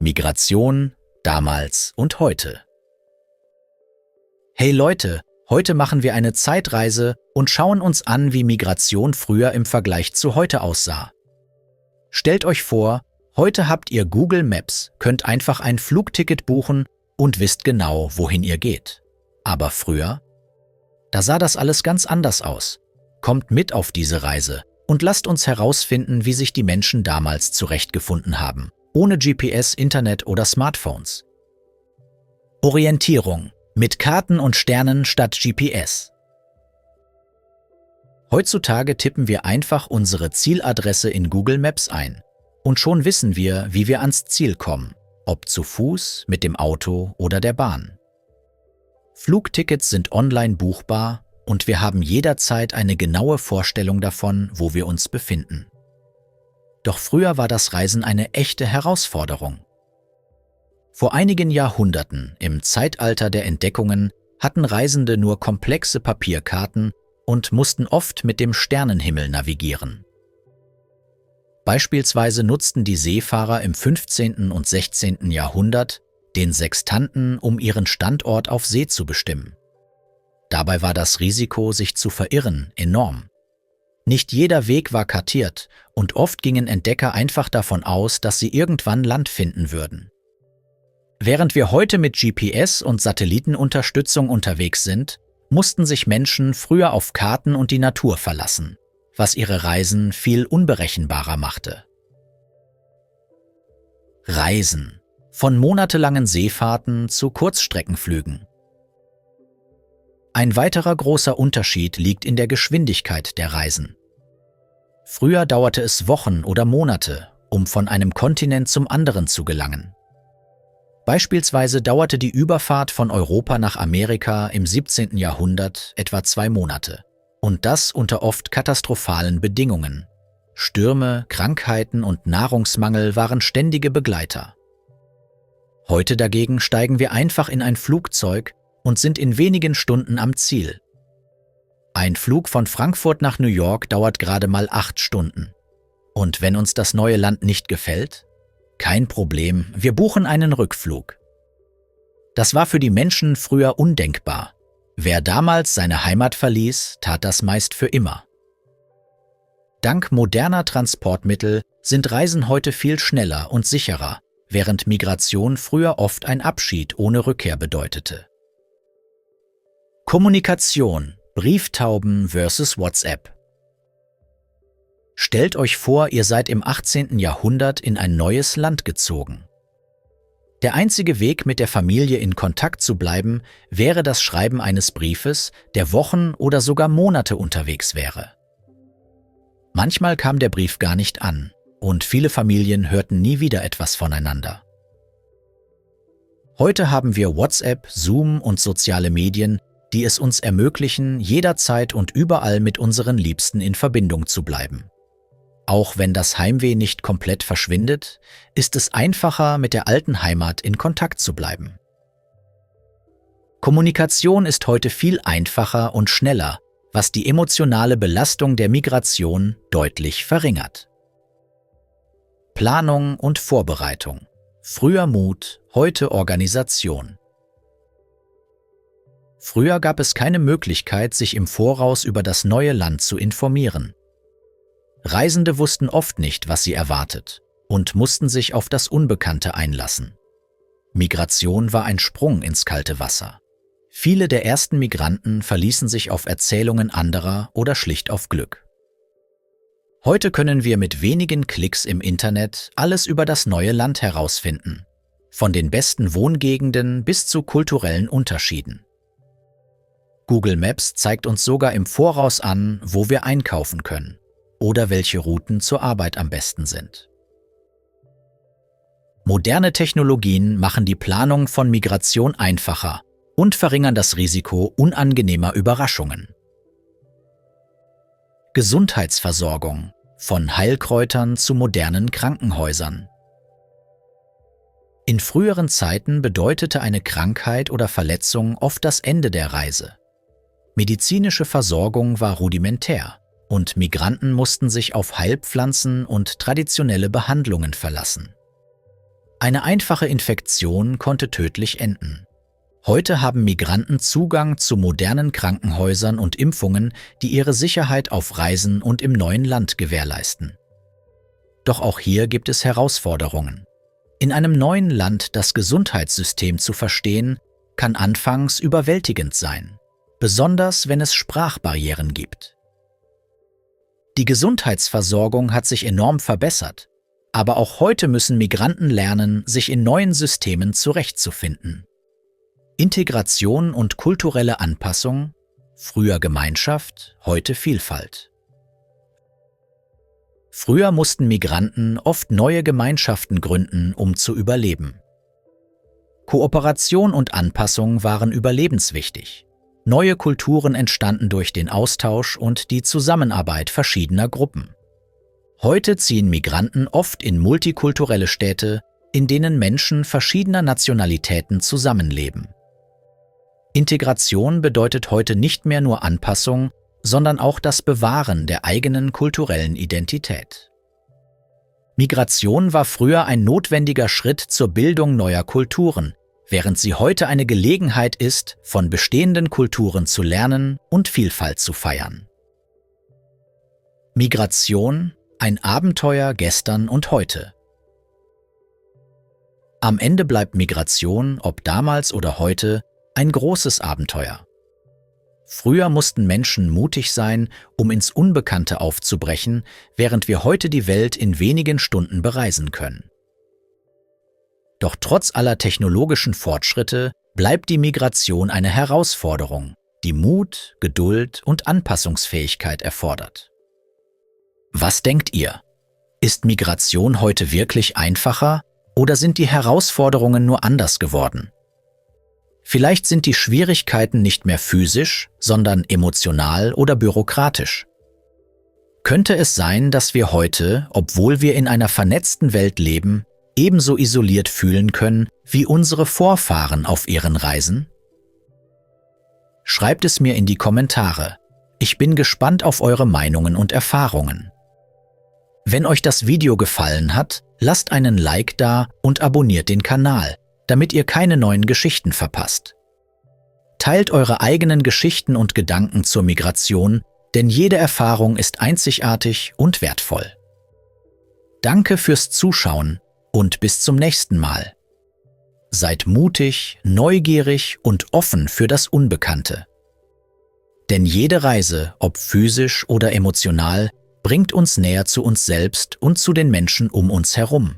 Migration, damals und heute. Hey Leute, heute machen wir eine Zeitreise und schauen uns an, wie Migration früher im Vergleich zu heute aussah. Stellt euch vor, heute habt ihr Google Maps, könnt einfach ein Flugticket buchen und wisst genau, wohin ihr geht. Aber früher? Da sah das alles ganz anders aus. Kommt mit auf diese Reise und lasst uns herausfinden, wie sich die Menschen damals zurechtgefunden haben, ohne GPS, Internet oder Smartphones. Orientierung mit Karten und Sternen statt GPS. Heutzutage tippen wir einfach unsere Zieladresse in Google Maps ein und schon wissen wir, wie wir ans Ziel kommen, ob zu Fuß, mit dem Auto oder der Bahn. Flugtickets sind online buchbar und wir haben jederzeit eine genaue Vorstellung davon, wo wir uns befinden. Doch früher war das Reisen eine echte Herausforderung. Vor einigen Jahrhunderten, im Zeitalter der Entdeckungen, hatten Reisende nur komplexe Papierkarten und mussten oft mit dem Sternenhimmel navigieren. Beispielsweise nutzten die Seefahrer im 15. und 16. Jahrhundert den Sextanten, um ihren Standort auf See zu bestimmen. Dabei war das Risiko, sich zu verirren, enorm. Nicht jeder Weg war kartiert und oft gingen Entdecker einfach davon aus, dass sie irgendwann Land finden würden. Während wir heute mit GPS und Satellitenunterstützung unterwegs sind, mussten sich Menschen früher auf Karten und die Natur verlassen, was ihre Reisen viel unberechenbarer machte. Reisen. Von monatelangen Seefahrten zu Kurzstreckenflügen. Ein weiterer großer Unterschied liegt in der Geschwindigkeit der Reisen. Früher dauerte es Wochen oder Monate, um von einem Kontinent zum anderen zu gelangen. Beispielsweise dauerte die Überfahrt von Europa nach Amerika im 17. Jahrhundert etwa 2 Monate. Und das unter oft katastrophalen Bedingungen. Stürme, Krankheiten und Nahrungsmangel waren ständige Begleiter. Heute dagegen steigen wir einfach in ein Flugzeug und sind in wenigen Stunden am Ziel. Ein Flug von Frankfurt nach New York dauert gerade mal 8 Stunden. Und wenn uns das neue Land nicht gefällt? Kein Problem, wir buchen einen Rückflug. Das war für die Menschen früher undenkbar. Wer damals seine Heimat verließ, tat das meist für immer. Dank moderner Transportmittel sind Reisen heute viel schneller und sicherer, während Migration früher oft ein Abschied ohne Rückkehr bedeutete. Kommunikation, Brieftauben versus WhatsApp. Stellt euch vor, ihr seid im 18. Jahrhundert in ein neues Land gezogen. Der einzige Weg, mit der Familie in Kontakt zu bleiben, wäre das Schreiben eines Briefes, der Wochen oder sogar Monate unterwegs wäre. Manchmal kam der Brief gar nicht an und viele Familien hörten nie wieder etwas voneinander. Heute haben wir WhatsApp, Zoom und soziale Medien, die es uns ermöglichen, jederzeit und überall mit unseren Liebsten in Verbindung zu bleiben. Auch wenn das Heimweh nicht komplett verschwindet, ist es einfacher, mit der alten Heimat in Kontakt zu bleiben. Kommunikation ist heute viel einfacher und schneller, was die emotionale Belastung der Migration deutlich verringert. Planung und Vorbereitung. Früher Mut, heute Organisation. Früher gab es keine Möglichkeit, sich im Voraus über das neue Land zu informieren. Reisende wussten oft nicht, was sie erwartet und mussten sich auf das Unbekannte einlassen. Migration war ein Sprung ins kalte Wasser. Viele der ersten Migranten verließen sich auf Erzählungen anderer oder schlicht auf Glück. Heute können wir mit wenigen Klicks im Internet alles über das neue Land herausfinden, von den besten Wohngegenden bis zu kulturellen Unterschieden. Google Maps zeigt uns sogar im Voraus an, wo wir einkaufen können oder welche Routen zur Arbeit am besten sind. Moderne Technologien machen die Planung von Migration einfacher und verringern das Risiko unangenehmer Überraschungen. Gesundheitsversorgung, von Heilkräutern zu modernen Krankenhäusern. In früheren Zeiten bedeutete eine Krankheit oder Verletzung oft das Ende der Reise. Medizinische Versorgung war rudimentär und Migranten mussten sich auf Heilpflanzen und traditionelle Behandlungen verlassen. Eine einfache Infektion konnte tödlich enden. Heute haben Migranten Zugang zu modernen Krankenhäusern und Impfungen, die ihre Sicherheit auf Reisen und im neuen Land gewährleisten. Doch auch hier gibt es Herausforderungen. In einem neuen Land das Gesundheitssystem zu verstehen, kann anfangs überwältigend sein, besonders wenn es Sprachbarrieren gibt. Die Gesundheitsversorgung hat sich enorm verbessert, aber auch heute müssen Migranten lernen, sich in neuen Systemen zurechtzufinden. Integration und kulturelle Anpassung, früher Gemeinschaft, heute Vielfalt. Früher mussten Migranten oft neue Gemeinschaften gründen, um zu überleben. Kooperation und Anpassung waren überlebenswichtig. Neue Kulturen entstanden durch den Austausch und die Zusammenarbeit verschiedener Gruppen. Heute ziehen Migranten oft in multikulturelle Städte, in denen Menschen verschiedener Nationalitäten zusammenleben. Integration bedeutet heute nicht mehr nur Anpassung, sondern auch das Bewahren der eigenen kulturellen Identität. Migration war früher ein notwendiger Schritt zur Bildung neuer Kulturen, während sie heute eine Gelegenheit ist, von bestehenden Kulturen zu lernen und Vielfalt zu feiern. Migration, ein Abenteuer gestern und heute. Am Ende bleibt Migration, ob damals oder heute, ein großes Abenteuer. Früher mussten Menschen mutig sein, um ins Unbekannte aufzubrechen, während wir heute die Welt in wenigen Stunden bereisen können. Doch trotz aller technologischen Fortschritte bleibt die Migration eine Herausforderung, die Mut, Geduld und Anpassungsfähigkeit erfordert. Was denkt ihr? Ist Migration heute wirklich einfacher oder sind die Herausforderungen nur anders geworden? Vielleicht sind die Schwierigkeiten nicht mehr physisch, sondern emotional oder bürokratisch. Könnte es sein, dass wir heute, obwohl wir in einer vernetzten Welt leben, ebenso isoliert fühlen können wie unsere Vorfahren auf ihren Reisen? Schreibt es mir in die Kommentare. Ich bin gespannt auf eure Meinungen und Erfahrungen. Wenn euch das Video gefallen hat, lasst einen Like da und abonniert den Kanal, damit ihr keine neuen Geschichten verpasst. Teilt eure eigenen Geschichten und Gedanken zur Migration, denn jede Erfahrung ist einzigartig und wertvoll. Danke fürs Zuschauen und bis zum nächsten Mal. Seid mutig, neugierig und offen für das Unbekannte. Denn jede Reise, ob physisch oder emotional, bringt uns näher zu uns selbst und zu den Menschen um uns herum.